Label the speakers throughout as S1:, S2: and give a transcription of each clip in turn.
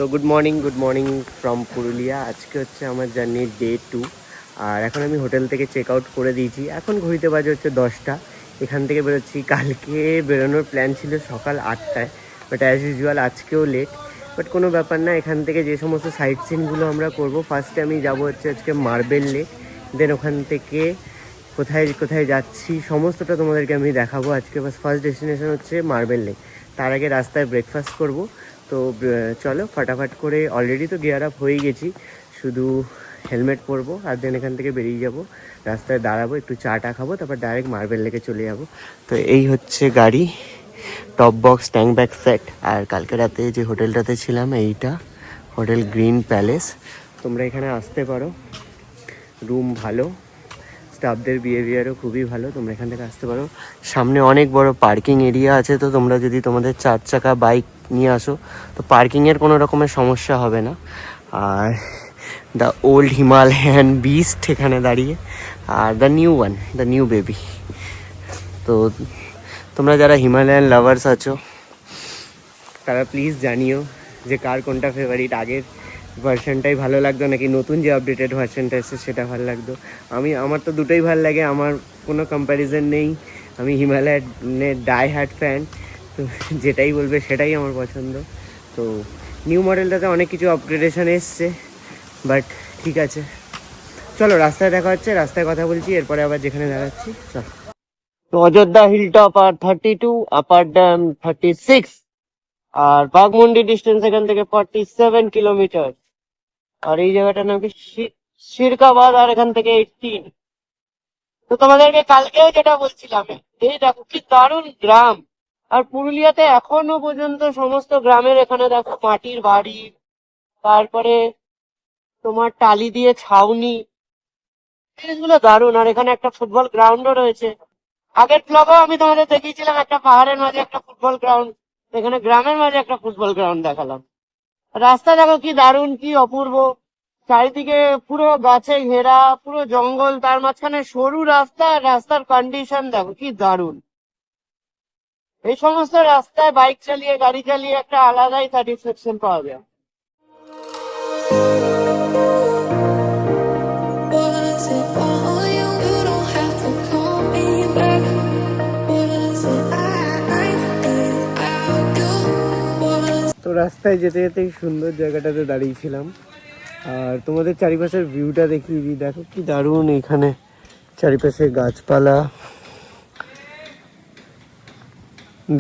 S1: তো good morning from Purulia. আজকে হচ্ছে আমার জার্নির ডে 2। আর এখন আমি হোটেল থেকে চেক আউট করে দিয়েছি। এখন ঘড়িতে বাজে হচ্ছে 10টা। এখান থেকে বেরোচ্ছি। কালকে বেরোনোর প্ল্যান ছিল সকাল 8টায়, বাট অ্যাজ ইউজুয়াল আজকেও লেট। বাট কোনো ব্যাপার না, এখান থেকে যে সমস্ত সাইট সিনগুলো আমরা করব, ফার্স্টে আমি যাব হচ্ছে আজকে মার্বেল লেক। দেন ওখান থেকে কোথায় কোথায় যাচ্ছি সমস্তটা তোমাদেরকে আমি দেখাবো। আজকে ফার্স্ট ডেস্টিনেশন হচ্ছে মার্বেল লেক। তার আগে রাস্তায় ব্রেকফাস্ট করব। তো চলো ফটাফট করে, অলরেডি তো গিয়ার আপ হয়ে গেছি, শুধু হেলমেট পরবো আর দেন এখান থেকে বেরিয়ে যাব। রাস্তায় দাঁড়াবো, একটু চাটা খাবো, তারপর ডাইরেক্ট মার্বেল লেকে চলে যাব। তো এই হচ্ছে গাড়ি, top box tank bag set. আর কালকে রাতে যে হোটেলটাতে ছিলাম এইটা হোটেল গ্রিন প্যালেস। তোমরা এখানে আসতে পারো, রুম ভালো, স্টাফদের বিহেভিয়ারও খুবই ভালো। তোমরা এখান থেকে আসতে পারো। সামনে অনেক বড় পার্কিং এরিয়া আছে, তো তোমরা যদি তোমাদের 4 চাকা বাইক নিয়ে আসো তো পার্কিংয়ের কোনো রকমের সমস্যা হবে না। Are the old Himalayan beast এখানে দাঁড়িয়ে, আর দ্য নিউ বেবি। তো তোমরা যারা হিমালয়ান লাভার্স আছো তারা প্লিজ জানিও যে কার কোনটা ফেভারিট। আগের ভার্সনটাই ভালো লাগতো নাকি নতুন যে আপডেটেড ভার্সনটা এসেছে সেটা ভালো লাগতো। আমার তো দুটোই ভালো লাগে, আমার কোনো কম্প্যারিজন নেই। আমি হিমালয়ানের ডাই হার্ট ফ্যান, তো যেটাই বলবে সেটাই আমার পছন্দ। তো নিউ মডেলটাতে অনেক কিছু আপগ্রেডেশন এসছে, বাট ঠিক আছে, চলো রাস্তায় দেখা হচ্ছে, রাস্তায় কথা বলছি, এরপরে আবার যেখানে দাঁড়াচ্ছি চলো। তো অযোধ্যা হিল টপ আর 32, আপার ড্যাম 36, আর বাঘমুন্ডি ডিস্টেন্স এখান থেকে 47 কিলোমিটার। আর এই জায়গাটার নাম কি শিরকাবাদ, আর এখান থেকে 18। তো তোমাদেরকে কালকেও যেটা বলছিলাম, এই দেখো কি দারুণ গ্রাম। আর পুরুলিয়াতে এখনো পর্যন্ত সমস্ত গ্রামের এখানে দেখো মাটির বাড়ি, তারপরে তোমার টালি দিয়ে ছাউনি, জিনিসগুলো দারুণ। আর এখানে একটা ফুটবল গ্রাউন্ডও রয়েছে। আগের ব্লগেও আমি তোমাদের দেখিয়েছিলাম একটা পাহাড়ের মাঝে একটা ফুটবল গ্রাউন্ড, এখানে গ্রামের মাঝে একটা ফুটবল গ্রাউন্ড দেখালাম। রাস্তা দেখো কি দারুণ, কি অপূর্ব। চারিদিকে পুরো গাছে ঘেরা, পুরো জঙ্গল, তার মাঝখানে সরু রাস্তা। আর রাস্তার কন্ডিশন দেখো কি দারুণ। এই সমস্ত রাস্তায় বাইক চালিয়ে, গাড়ি চালিয়ে একটা আলাদাই স্যাটিসফ্যাকশন পাওয়া যায়।
S2: Was it all you? You don't have to call me back. Was it I did? I'll do. Was
S1: তো রাস্তায় যেতে যেতে এই সুন্দর জায়গাটাতে দাঁড়িয়েছিলাম, আর তোমাদের চারিপাশের ভিউটা দেখিয়ে দিই। দেখো কি দারুণ, এখানে চারিপাশে গাছপালা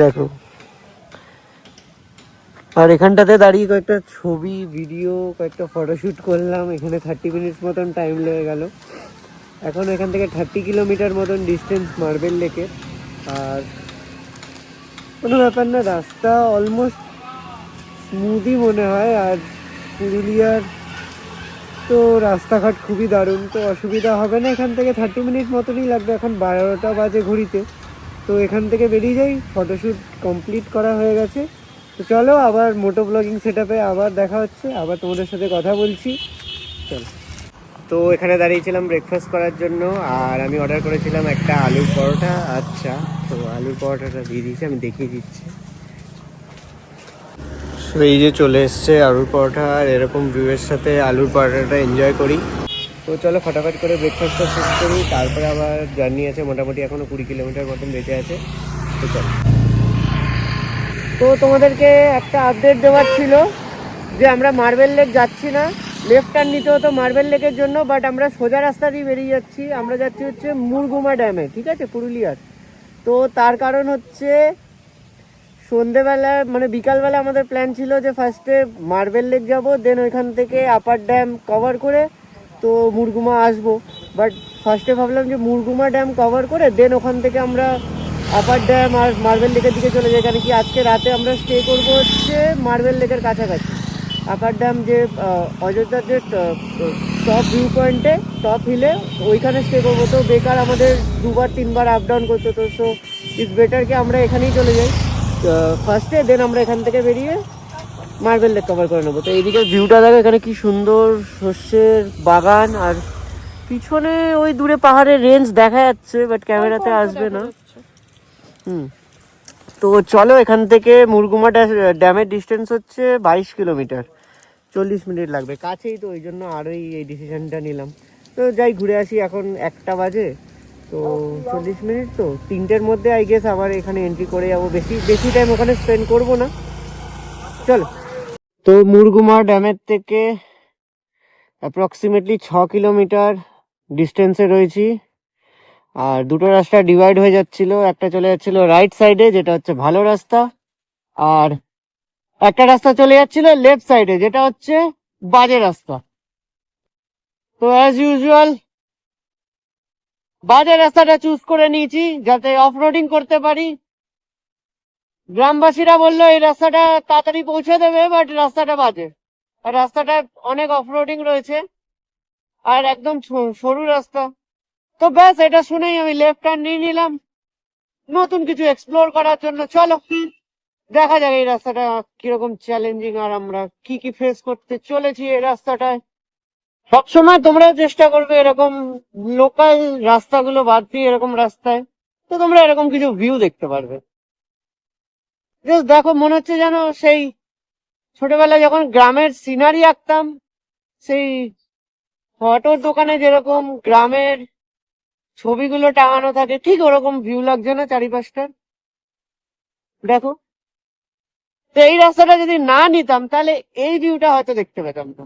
S1: দেখো। আর এখানটাতে দাঁড়িয়ে কয়েকটা ছবি, ভিডিও, কয়েকটা ফটোশ্যুট করলাম। এখানে 30 মিনিটস মতন টাইম লেগে গেল। এখন এখান থেকে 30 কিলোমিটার মতন ডিস্টেন্স মার্বেল লেকে। আর কোনো ব্যাপার না, রাস্তা অলমোস্ট স্মুথই মনে হয়। আর পুরুলিয়ার তো রাস্তাঘাট খুবই দারুণ, তো অসুবিধা হবে না। এখান থেকে 30 মিনিট মতনই লাগবে। এখন 12টা বাজে ঘড়িতে। তো এখান থেকে বেরিয়ে যাই, ফটোশ্যুট কমপ্লিট করা হয়ে গেছে। তো চলো আবার মোটো ব্লগিং সেটআপে আবার দেখা হচ্ছে, আবার তোমাদের সাথে কথা বলছি। চলো। তো এখানে দাঁড়িয়েছিলাম ব্রেকফাস্ট করার জন্য, আর আমি অর্ডার করেছিলাম একটা আলুর পরোটা। আচ্ছা, তো আলুর পরোটাটা দিয়ে দিয়েছি, আমি দেখিয়ে দিচ্ছি। এই যে চলে এসছে আলুর পরোটা, আর এরকম ভিউয়ের সাথে আলুর পরোটাটা এনজয় করি। তো চলো ফটাফট করে ব্রেকফাস্টটা শেষ করি, তারপরে আবার জার্নি আছে। মোটামুটি এখনও 20 কিলোমিটার মতন বেঁচে আছে। তো চলো। তো তোমাদেরকে একটা আপডেট দেওয়ার ছিল যে আমরা মার্বেল লেক যাচ্ছি না, লেফট টার্ন নিতে হতো মার্বেল লেকের জন্য, বাট আমরা সোজা রাস্তা দিয়ে বেরিয়ে যাচ্ছি। আমরা যাচ্ছি হচ্ছে মুরগুমা ড্যামে, ঠিক আছে, পুরুলিয়ার। তো তার কারণ হচ্ছে সন্ধেবেলা মানে বিকালবেলা আমাদের প্ল্যান ছিল যে ফার্স্টে মার্বেল লেক যাব, দেন ওইখান থেকে আপার ড্যাম কভার করে তো মুরগুমা আসবো। বাট ফার্স্টে ভাবলাম যে মুরগুমা ড্যাম কভার করে দেন ওখান থেকে আমরা আপার ড্যাম আর মার্বেল লেকের দিকে চলে যাই। কারণ কি আজকে রাতে আমরা স্টে করবো হচ্ছে মার্বেল লেকের কাছাকাছি। আপার ড্যাম যে অযোধ্যার যে টপ ভিউ পয়েন্টে, টপ হিলে, ওইখানে স্টে করবো। তো বেকার আমাদের 2-3 বার আপ ডাউন করতে হতো। সো ইটস বেটার কি আমরা এখানেই চলে যাই ফার্স্টে, দেন আমরা এখান থেকে বেরিয়ে মার্বেল লেক কভার করে নেবো। তো এইদিকে ভিউটা দেখো, এখানে কি সুন্দর সর্ষের বাগান, আর পিছনে ওই দূরে পাহাড়ের রেঞ্জ দেখা যাচ্ছে, বাট ক্যামেরাতে আসবে না। তো চলো, এখান থেকে মুরগুমা ড্যামের ডিস্টেন্স হচ্ছে 22 কিলোমিটার। 40 মিনিট লাগবে, কাছেই তো, ওই জন্য আরোই এই ডিসিশনটা নিলাম। তো যাই ঘুরে আসি, এখন 1টা বাজে, তো 40 মিনিট, তো 3টের মধ্যে আই গেস আবার এখানে এন্ট্রি করে যাবো। বেশি বেশি টাইম ওখানে স্পেন্ড করবো না, চলো। তো মুরগুমা ড্যামের থেকে অ্যাপ্রক্সিমেটলি 6 কিলোমিটার ডিস্টেন্সে রয়েছি। আর দুটো রাস্তা ডিভাইড হয়ে যাচ্ছিল, একটা চলে যাচ্ছিল রাইট সাইডে যেটা হচ্ছে ভালো রাস্তা, আর একটা রাস্তা চলে যাচ্ছিল লেফট সাইডে যেটা হচ্ছে বাজে রাস্তা। তো অ্যাজ ইউজুয়াল বাজে রাস্তাটা চুজ করে নিয়েছি যাতে অফ রোডিং করতে পারি। গ্রামবাসীরা বললো এই রাস্তাটা তাড়াতাড়ি পৌঁছে দেবে, বাট রাস্তাটা বাজে, আর রাস্তাটা অনেক অফ রোডিং রয়েছে আর একদম সরু রাস্তা। তো ব্যাস এটা শুনেই আমি লেফট টার্ন নিয়ে নিলাম নতুন কিছু এক্সপ্লোর করার জন্য। চলো দেখা যাক এই রাস্তাটা কিরকম চ্যালেঞ্জিং, আর আমরা কি কি ফেস করতে চলেছি এই রাস্তাটায়। সবসময় তোমরা চেষ্টা করবে এরকম লোকাল রাস্তাগুলো বাদ দিয়ে এরকম রাস্তায়, তো তোমরা এরকম কিছু ভিউ দেখতে পারবে। জাস্ট দেখো, মনে হচ্ছে যেন সেই ছোটবেলায় যখন গ্রামের সিনারি আঁকতাম, সেই ফটোর দোকানে যেরকম গ্রামের ছবিগুলো টাঙানো থাকে, ঠিক ওরকম ভিউ লাগছে না চারিপাশটা? দেখো, তো এই রাস্তাটা যদি না নিতাম তাহলে এই ভিউটা হয়তো দেখতে পেতাম না।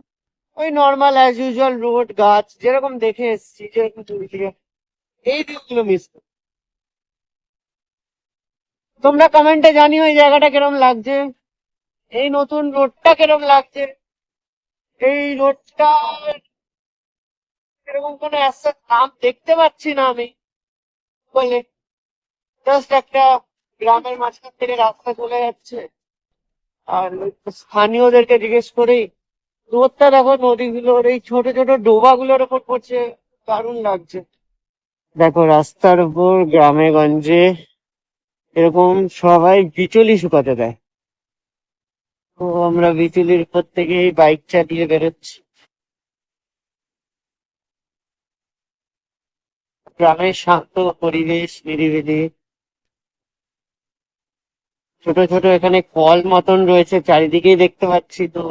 S1: ওই নর্মাল অ্যাজ ইউজুয়াল রোড, গাছ যেরকম দেখে এসেছি, যেরকম ছবি থেকে, এই ভিউগুলো মিস। তোমরা কমেন্টে জানিও এই জায়গাটা কিরম লাগছে, এই নতুন রোডটা কিরম লাগছে। এই রোডটা এরকম কোনো নাম দেখতে পাচ্ছি না আমি, বলে জাস্ট একটা গ্রামের মাঝখান থেকে রাস্তা চলে যাচ্ছে। আর স্থানীয়দেরকে জিজ্ঞেস করেই রোদটা দেখো, নদীগুলোর এই ছোট ছোট ডোবাগুলোর ওপর পড়ছে, দারুণ লাগছে। দেখো রাস্তার উপর গ্রামে গঞ্জে এরকম সবাই বিচুলি শুকাতে দেয়, তো আমরা বিচুলির উপর থেকে বাইক চালিয়ে বেরোচ্ছি। গ্রামের শান্ত পরিবেশ, নিরিবিলি, ছোট ছোট এখানে কল মতন রয়েছে চারিদিকেই দেখতে পাচ্ছি। তো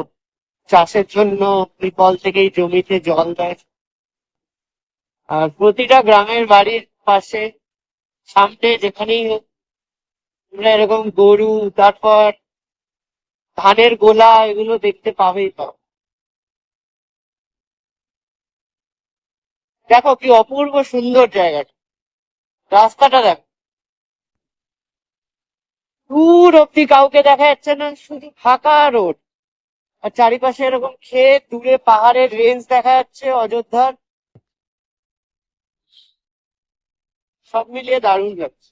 S1: চাষের জন্য ওই কল থেকেই জমিতে জল দেয়। আর প্রতিটা গ্রামের বাড়ির পাশে সামনে যেখানেই হোক তোমরা এরকম গরু, তারপর ধানের গোলা, এগুলো দেখতে পাবেই তো। দেখো কি অপূর্ব সুন্দর জায়গাটা, রাস্তাটা দেখো, দূর অব্দি কাউকে দেখা যাচ্ছে না, শুধু ফাঁকা রোড, আর চারিপাশে এরকম ক্ষেত, দূরে পাহাড়ের রেঞ্জ দেখা যাচ্ছে অযোধ্যার। সব মিলিয়ে দারুণ লাগছে।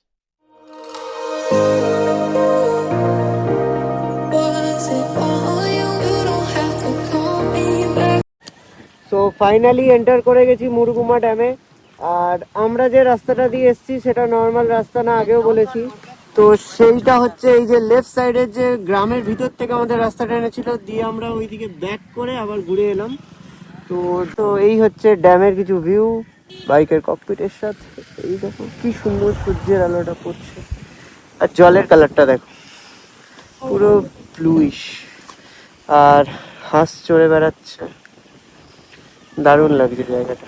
S2: Was it all you? You don't have to call me back.
S1: So finally enter করে গেছি মুরগুমা ড্যামে। আর আমরা যে রাস্তাটা দিয়ে এসেছি সেটা নর্মাল রাস্তা না, আগেও বলেছি। তো সেইটা হচ্ছে এই যে লেফট সাইডের যে গ্রামের ভিতর থেকে আমাদের রাস্তাটা এনেছিল, দিয়ে আমরা ওইদিকে ব্যাক করে আবার ঘুরে এলাম। তো তো এই হচ্ছে ড্যামের কিছু ভিউ বাইকের ককপিটের সাথে। এই দেখো কি সুন্দর সূর্যের আলোটা পড়ছে, আর জলের কালারটা দেখো পুরো ব্লুইশ, আর হাঁস চড়ে বেড়াচ্ছে, দারুণ লাগছে জায়গাটা।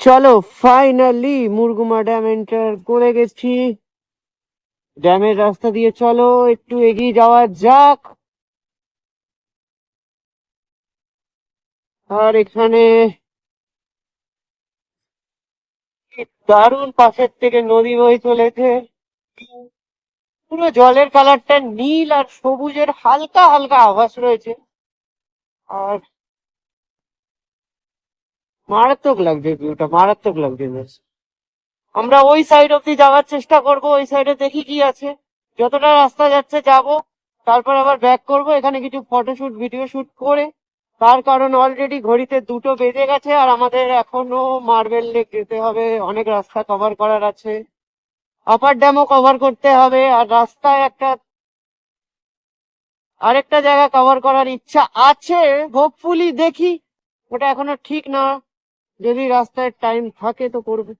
S1: চলো ফাইনালি মুরগুমা ড্যাম এন্টার করে গেছি। ড্যামের রাস্তা দিয়ে চলো একটু এগিয়ে যাওয়া যাক। আর এখানে কি দারুণ পাশের থেকে নদী বয়ে চলেছে, পুরো জলের কালারটা নীল আর সবুজের হালকা হালকা আভাস রয়েছে, আর মারাত্মক লাগছে ভিউটা, মারাত্মক লাগছে বেশ। আমরা ওই সাইড অব্দি যাওয়ার চেষ্টা করব, ওই সাইডে দেখি কি আছে, যতটা রাস্তা যাচ্ছে যাব, তারপর আবার ব্যাক করব এখানে কিছু ফটোশুট ভিডিও শুট করে। তার কারণ অলরেডি ঘড়িতে 2টো বেজে গেছে, আর আমাদের এখনো মার্বেল লেক যেতে হবে, অনেক রাস্তা কভার করার আছে, আপার ড্যামও কভার করতে হবে, আর রাস্তায় আরেকটা জায়গা কভার করার ইচ্ছা আছে। হোপফুলি দেখি, ওটা এখনো ঠিক না, যদি রাস্তায় টাইম থাকে তো করবে।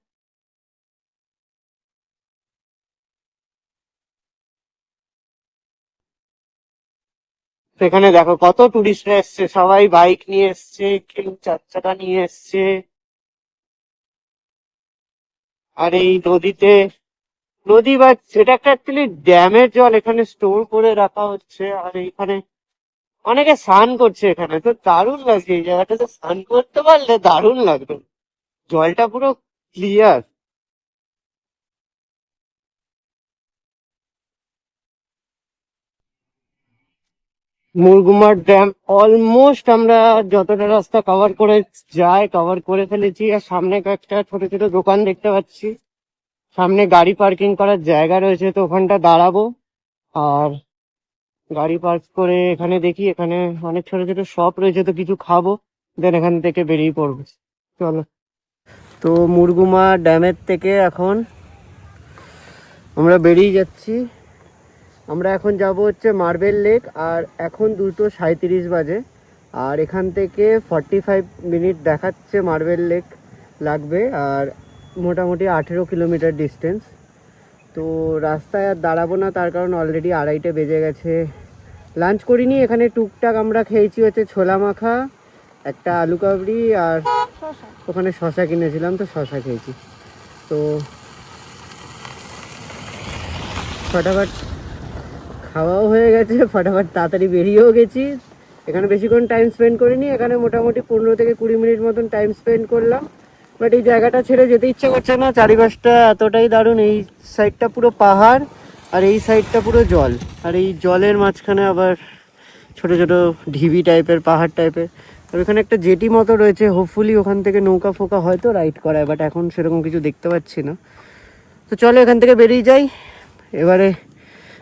S1: এখানে দেখো কত টুরিস্টরা এসছে, সবাই বাইক নিয়ে এসছে, কেউ চার চাকা নিয়ে এসছে। আর এই নদীতে, নদী বা সেটা একটা অ্যাকচুয়ালি ড্যামের জল এখানে স্টোর করে রাখা হচ্ছে। আর এইখানে অনেকে স্নান করছে, এখানে তো দারুণ লাগছে। এই জায়গাটাতে স্নান করতে পারলে দারুণ লাগবে, জলটা পুরো ক্লিয়ার। মুরগুমার ড্যাম অলমোস্ট আমরা যতটা রাস্তা কভার করে কভার করে ফেলেছি। আর সামনে কয়েকটা ছোট ছোট দোকান দেখতে পাচ্ছি, সামনে গাড়ি পার্কিং করার জায়গা রয়েছে, তো ওখানটা দাঁড়াবো। আর গাড়ি পার্ক করে এখানে দেখি, এখানে অনেক ছোট ছোট শপ রয়েছে, তো কিছু খাবো, দেন এখান থেকে বেরিয়ে পড়বো। চলো। তো মুরগুমা ড্যামের থেকে এখন আমরা বেরিয়ে যাচ্ছি। আমরা এখন যাব হচ্ছে মার্বেল লেক, আর এখন 2:37 বাজে। আর এখান থেকে 45 মিনিট দেখাচ্ছে মার্বেল লেক লাগবে, আর মোটামুটি 18 কিলোমিটার ডিস্টেন্স। তো রাস্তায় আর দাঁড়াবো না, তার কারণ অলরেডি 2:30 বেজে গেছে। লাঞ্চ করিনি, এখানে টুকটাক আমরা খেয়েছি হচ্ছে ছোলা মাখা, একটা আলু কাবড়ি, আর ওখানে শশা কিনেছিলাম, তো শশা খেয়েছি। তো ফটাফট খাওয়াও হয়ে গেছে, ফটাফট তাড়াতাড়ি বেরিয়েও গেছি। এখানে বেশিক্ষণ টাইম স্পেন্ড করিনি, এখানে মোটামুটি 15 থেকে 20 মিনিট মতন টাইম স্পেন্ড করলাম। বাট এই জায়গাটা ছেড়ে যেতে ইচ্ছে করছে না, চারিপাশটা এতটাই দারুণ। এই সাইডটা পুরো পাহাড়, আর এই সাইডটা পুরো জল, আর এই জলের মাঝখানে আবার ছোট ছোট ঢিবি টাইপের, পাহাড় টাইপের। আর ওখানে একটা জেটি মতো রয়েছে, হোপফুলি ওখান থেকে নৌকা ফোকা হয়তো রাইড করায়, বাট এখন সেরকম কিছু দেখতে পাচ্ছি না। তো চলো এখান থেকে বেরিয়ে যাই। এবারে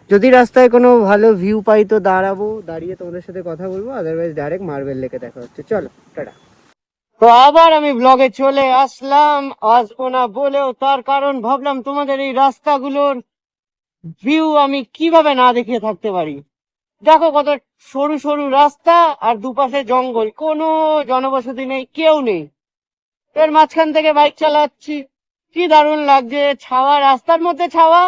S1: যদি রাস্তায় কোনো ভালো ভিউ পাই তো দাঁড়াবো, দাঁড়িয়ে তোমাদের সাথে কথা বলবো, আদারওয়াইজ ডাইরেক্ট মার্বেল লেকে দেখা হচ্ছে। চলো টাটা। তো আবার আমি ব্লগে চলে আসলাম, আসবো না বলেও, তার কারণ ভাবলাম তোমাদের এই রাস্তাগুলোর ভিউ আমি কিভাবে না দেখিয়ে থাকতে পারি। দেখো কত সরু সরু রাস্তা, আর দুপাশে জঙ্গল, কোনো জনবসতি নেই, কেউ নেই। এর মাঝখান থেকে বাইক চালাচ্ছি, কি দারুণ লাগছে। ছাওয়া, রাস্তার মধ্যে ছাওয়া,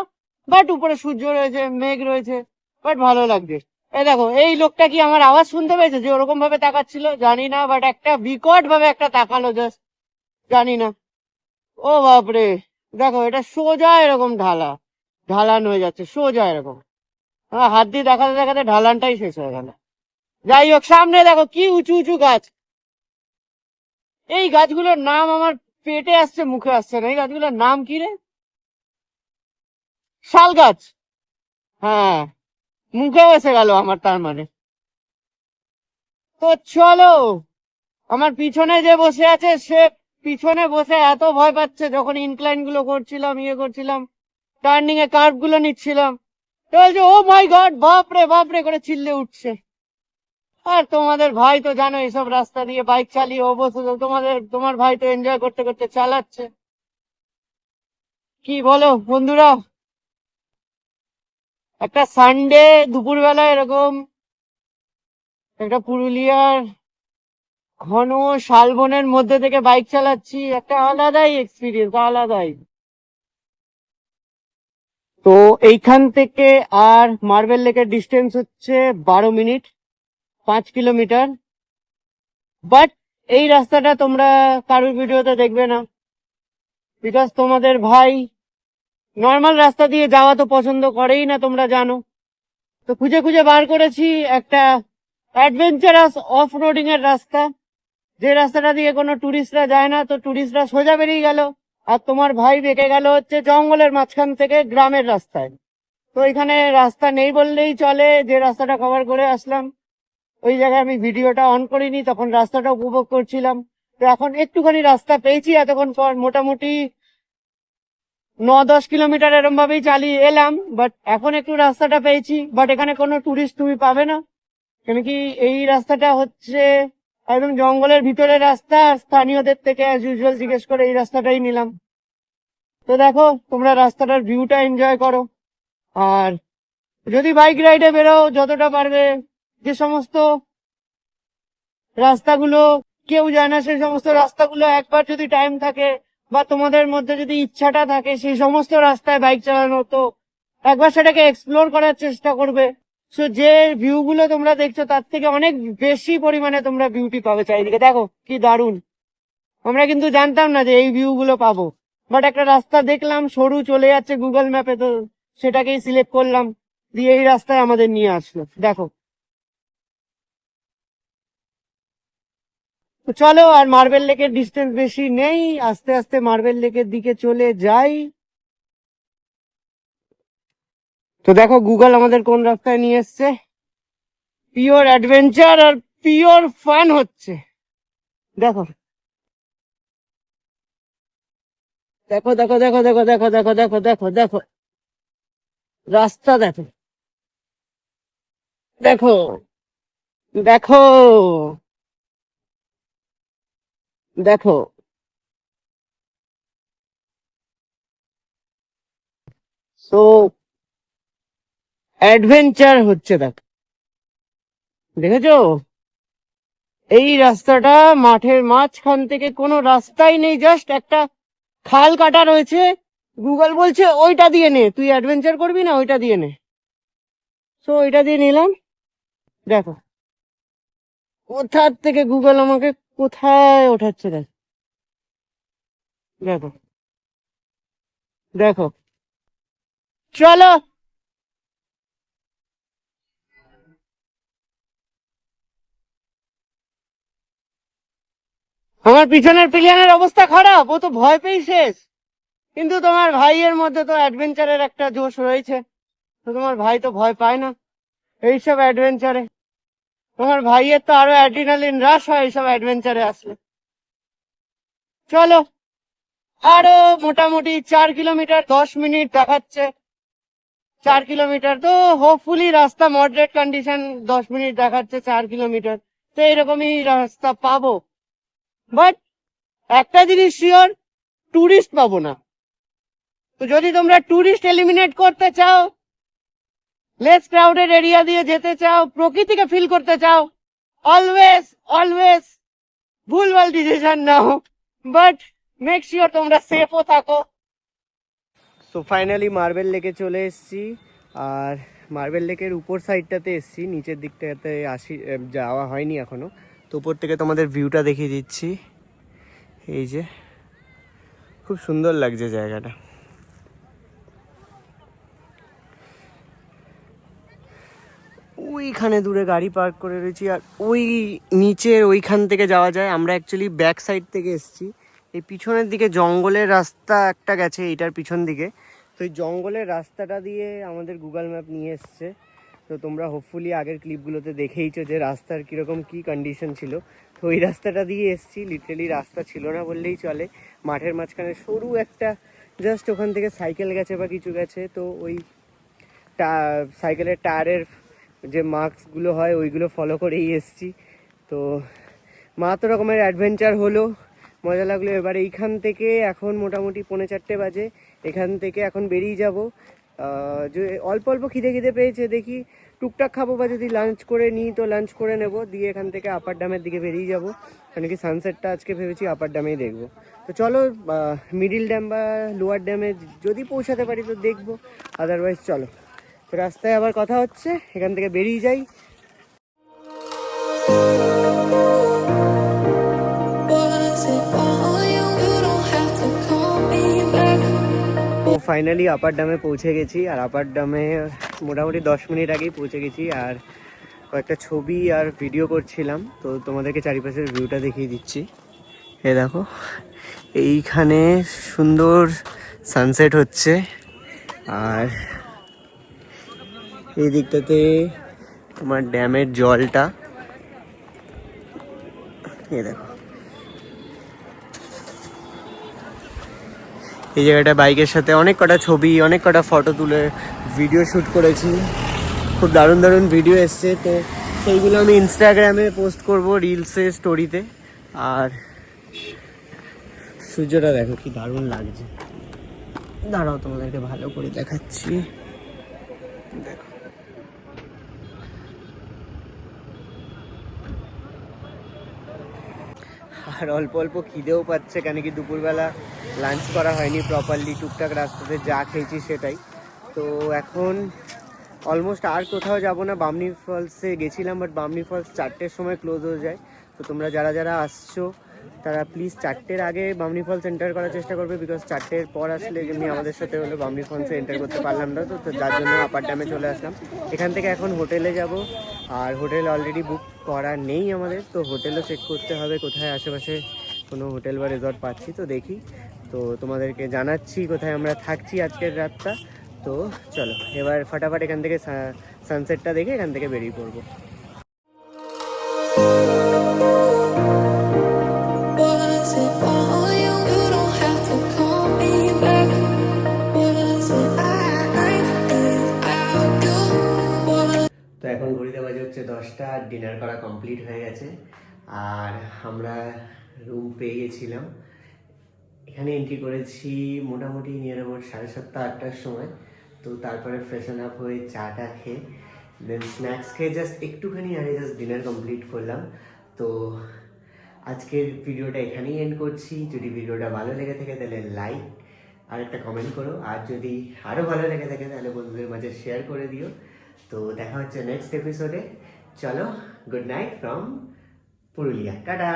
S1: বাট উপরে সূর্য রয়েছে, মেঘ রয়েছে, বাট ভালো লাগছে। এই দেখো, এই লোকটা কি আমার আওয়াজ শুনতে পেয়েছে যে ওরকম ভাবে তাকাচ্ছিল? জানি না, বাট একটা বিকট ভাবে একটা তাকালো, জাস্ট জানি না। ও বাপরে, দেখো এটা সোজা এরকম ঢালান হয়ে যাচ্ছে সোজা এরকম। হাত দিয়ে দেখাতে দেখাতে ঢালানটাই শেষ হয়ে গেল। যাই হোক, সামনে দেখো কি উঁচু উঁচু গাছ। এই গাছগুলোর নাম আমার পেটে আসছে, মুখে আসছে না। এই গাছগুলোর নাম কি রে? শাল গাছ। হ্যাঁ, মুখেও এসে গেল আমার, তার মানে। তো চলো, আমার পিছনে যে বসে আছে সে পিছনে বসে এত ভয় পাচ্ছে, যখন ইনক্লাইন গুলো করছিলাম, করছিলাম, টার্নিং এ কার্ভ গুলো নিচ্ছিলাম, তো বলছে ও মাই গড, বাপরে বাপরে করে চিল্লে উঠছে। আর তোমাদের ভাই তো জানো, এইসব রাস্তা দিয়ে বাইক চালিয়ে অবশ্য তোমার ভাই তো এনজয় করতে করতে চালাচ্ছে। কি বলো বন্ধুরা? একটা সানডে দুপুরবেলা এরকম একটা পুরুলিয়ার ঘন শালবনের মধ্যে থেকে বাইক চালাচ্ছি, একটা আলাদাই এক্সপিরিয়েন্স, আলাদাই। তো এইখান থেকে আর মার্বেল লেকের ডিস্টেন্স হচ্ছে 12 মিনিট, 5 কিলোমিটার। বাট এই রাস্তাটা তোমরা কারোর ভিডিওতে দেখবে না, বিকজ তোমাদের ভাই নর্মাল রাস্তা দিয়ে যাওয়া তো পছন্দ করেই না, তোমরা জানো। তো খুঁজে খুঁজে বার করেছি একটা অ্যাডভেঞ্চারাস অফ রোডিং এর রাস্তা, যে রাস্তাটা দিয়ে কোনো টুরিস্টরা যায় না। তো টুরিস্টরা সোজা বেরিয়ে গেল, আর তোমার ভাই বেঁকে গেল হচ্ছে জঙ্গলের মাঝখান থেকে গ্রামের রাস্তায়। তো এখানে রাস্তা নেই বললেই চলে, যে রাস্তাটা কভার করে আসলাম ওই জায়গায় আমি ভিডিওটা অন করিনি, তখন রাস্তাটা উপভোগ করছিলাম। তো এখন একটুখানি রাস্তা পেয়েছি এতক্ষণ পর, মোটামুটি 9-10 কিলোমিটার এরম ভাবেই চালিয়ে এলাম, বাট এখন একটু রাস্তাটা পেয়েছি। বাট এখানে কোনো টুরিস্ট তুমি পাবে না, কেন কি এই রাস্তাটা হচ্ছে একদম জঙ্গলের ভিতরে রাস্তা। স্থানীয়দের থেকে অ্যাজ ইউজুয়াল জিজ্ঞেস করে এই রাস্তাটাই নিলাম। তো দেখো, তোমরা রাস্তাটার ভিউটা এনজয় করো। আর যদি বাইক রাইডে বেরো, যতটা পারবে যে সমস্ত রাস্তাগুলো কেউ যায় না, সেই সমস্ত রাস্তাগুলো একবার যদি টাইম থাকে বা তোমাদের মধ্যে যদি ইচ্ছাটা থাকে সেই সমস্ত রাস্তায় বাইক চালানো, তো একবার সেটাকে এক্সপ্লোর করার চেষ্টা করবে। সো যে ভিউ গুলো তোমরা দেখছো তার থেকে অনেক বেশি পরিমাণে তোমরা বিউটি পাবে চারিদিকে। দেখো কি দারুণ। আমরা কিন্তু জানতাম না যে এই ভিউ গুলো পাবো, বাট একটা রাস্তা দেখলাম সরু চলে যাচ্ছে গুগল ম্যাপে, তো সেটাকেই সিলেক্ট করলাম, দিয়ে এই রাস্তায় আমাদের নিয়ে আসলো। দেখো, তো চলো, আর মার্বেল লেকের ডিস্টেন্স বেশি নেই, আস্তে আস্তে মার্বেল লেকের দিকে চলে যাই। তো দেখো গুগল আমাদের কোন রাস্তায় নিয়ে এসছে। পিওর অ্যাডভেঞ্চার আর পিওর ফান হচ্ছে। দেখো দেখো দেখো দেখো দেখো দেখো দেখো দেখো দেখো দেখো রাস্তা দেখো, দেখো দেখো দেখো। সো অ্যাডভেঞ্চার হচ্ছে, দেখো, দেখেছো এই রাস্তাটা মাঠের মাঝখান থেকে, কোনো রাস্তাই নেই, জাস্ট একটা খাল কাটা রয়েছে। গুগল বলছে ওইটা দিয়ে নে, তুই অ্যাডভেঞ্চার করবি না, ওইটা দিয়ে নে। তো ওইটা দিয়ে নিলাম। দেখো কোথার থেকে গুগল আমাকে কোথায় ওঠাচ্ছে, দেখো দেখো দেখো। চলো, আমার পিছনের পিলিয়নের অবস্থা খারাপ, ও তো ভয় পেয়ে শেষ। কিন্তু তোমার ভাইয়ের মধ্যে তো অ্যাডভেঞ্চারের একটা জোশ রয়েছে, তো তোমার ভাই তো ভয় পায় না এইসব অ্যাডভেঞ্চারে। তোমার ভাইয়ের তো আরো অ্যাড্রিনালিন রাশ হয় এইসব অ্যাডভেঞ্চারে আসলে। চলো, আরো মোটামুটি 4 কিলোমিটার 10 মিনিট দেখাচ্ছে। 4 কিলোমিটার তো হোপফুলি রাস্তা মডারেট কন্ডিশন, 10 মিনিট দেখাচ্ছে 4 কিলোমিটার, তো এরকমই রাস্তা পাবো। বাট একটা জিনিস শিওর, টুরিস্ট পাবো না। তো যদি তোমরা টুরিস্ট এলিমিনেট করতে চাও, লেস ক্রাউডেড এরিয়া দিয়ে যেতে চাও, প্রকৃতিকে ফিল করতে চাও, অলওয়েজ অলওয়েজ ভুলভাল decision now, but make sure তোমরা সেফও থাকো। সো ফাইনালি মার্বেল লেকে চলে এসেছি, আর মার্বেল লেকের উপর সাইডটাতে এসেছি, নিচের দিকটাতে যাওয়া হয়নি এখনো। তো উপর থেকে তোমাদের ভিউটা দেখিয়ে দিচ্ছি। এই যে খুব সুন্দর লাগছে জায়গাটা। ওইখানে দূরে গাড়ি পার্ক করে রয়েছি, আর ওই নিচের ওইখান থেকে যাওয়া যায়। আমরা অ্যাকচুয়ালি ব্যাক সাইড থেকে এসেছি। এই পিছনের দিকে জঙ্গলের রাস্তা একটা গেছে, এইটার পিছন দিকে। তো এই জঙ্গলের রাস্তাটা দিয়ে আমাদের গুগল ম্যাপ নিয়ে এসছে। তো তোমরা হোপফুলি আগের ক্লিপগুলোতে দেখেইছো যে রাস্তার কীরকম কী কন্ডিশন ছিল। তো ওই রাস্তাটা দিয়ে এসছি, লিটারেলি রাস্তা ছিল না বললেই চলে। মাঠের মাঝখানে সরু একটা, জাস্ট ওখান থেকে সাইকেল গেছে বা কিছু গেছে, তো ওই সাইকেলের টায়ারের যে মার্কসগুলো হয় ওইগুলো ফলো করেই এসছি। তো মাত্র রকমের অ্যাডভেঞ্চার হলো, মজা লাগলো। এবার এইখান থেকে এখন মোটামুটি 3:45 বাজে, এখান থেকে এখন বেরিয়ে যাব। যে অল্প অল্প খিদে পেয়েছে, দেখি টুকটাক খাবো, বা যদি লাঞ্চ করে নিই তো লাঞ্চ করে নেব, দিয়ে এখান থেকে আপার ড্যামের দিকে বেরিয়ে যাব। কারণ কি সানসেটটা আজকে ভেবেছি আপার ড্যামেই দেখবো। তো চলো, মিডিল ড্যাম বা লোয়ার ড্যামে যদি পৌঁছাতে পারি তো দেখবো, আদারওয়াইজ চলো। তো রাস্তায় আবার কথা হচ্ছে, এখান থেকে বেরিয়ে যাই।
S2: Was it all you? You don't have to call me back.
S1: তো ফাইনালি আপার ড্যামে পৌঁছে গেছি, আর আপার ড্যামে মোটামুটি 10 মিনিট আগেই পৌঁছে গেছি। আর কয়েকটা ছবি আর ভিডিও করছিলাম, তো তোমাদেরকে চারিপাশের ভিউটা দেখিয়ে দিচ্ছি। এ দেখো, এইখানে সুন্দর সানসেট হচ্ছে, আর এই দিকটাতে তোমার ড্যামের জলটা। এ দেখো, এই জায়গাটা বাইকের সাথে অনেক কটা ছবি, অনেক কটা ফটো তুলে ভিডিও শ্যুট করেছি। খুব দারুণ দারুণ ভিডিও এসছে, তো সেইগুলো আমি ইনস্টাগ্রামে পোস্ট করব, রিলসে, স্টোরিতে। আর সূর্যটা দেখো কি দারুণ লাগছে, দাঁড়াও তোমাদেরকে ভালো করে দেখাচ্ছি। দেখো, আর অল্প অল্প খিদেও পাচ্ছে, কেন কি দুপুরবেলা লাঞ্চ করা হয়নি প্রপারলি, টুকটাক রাস্তাতে যা খেয়েছি সেটাই। তো এখন অলমোস্ট আর কোথাও যাব না, বামনি ফলসে গেছিলাম বাট বামনি ফলস 4টের সময় ক্লোজ হয়ে যায়। তো তোমরা যারা যারা আসছো তারা প্লিজ 4টের আগে বামনি ফলস এন্টার করার চেষ্টা করবে, বিকজ 4টের পর আসলে যেমনি আমাদের সাথে হলো বামনি ফলসে এন্টার করতে পারলাম না। তো যার জন্য আপার ড্যামে চলে আসলাম। এখান থেকে এখন হোটেলে যাব, আর হোটেল অলরেডি বুক করা নেই আমাদের, তো হোটেলও চেক করতে হবে কোথায় আশেপাশে কোনো হোটেল বা রিসর্ট পাচ্ছি। তো দেখি, তো তোমাদেরকে জানাচ্ছি কোথায় আমরা থাকছি আজকের রাতটা। তো চলো এবার ফটাফট এখান থেকে সানসেটটা দেখে এখান থেকে বেরিয়ে পড়বো।
S2: Was it all you? You don't have to call me back. Was it I without you? Was
S1: তো এখন ঘড়িতে বাজে হচ্ছে 10টা, আর ডিনার করা কমপ্লিট হয়ে গেছে, আর আমরা রুম পেয়ে গেছিলাম। এখানে এন্ট্রি করেছি মোটামুটি নিয়ে অ্যাবাউট 7:30-8টার সময়। তো তারপরে ফ্রেশন আপ হয়ে চাটা খেয়ে দেন স্ন্যাক্স খেয়ে জাস্ট একটুখানি আগে জাস্ট ডিনার কমপ্লিট করলাম। তো আজকের ভিডিওটা এখানেই এন্ড করছি। যদি ভিডিওটা ভালো লেগে থাকে তাহলে লাইক আর একটা কমেন্ট করো, আর যদি আরও ভালো লেগে থাকে তাহলে বন্ধুদের মাঝে শেয়ার করে দিও। তো দেখা হচ্ছে নেক্সট এপিসোডে। চলো, good night from Purulia, tata.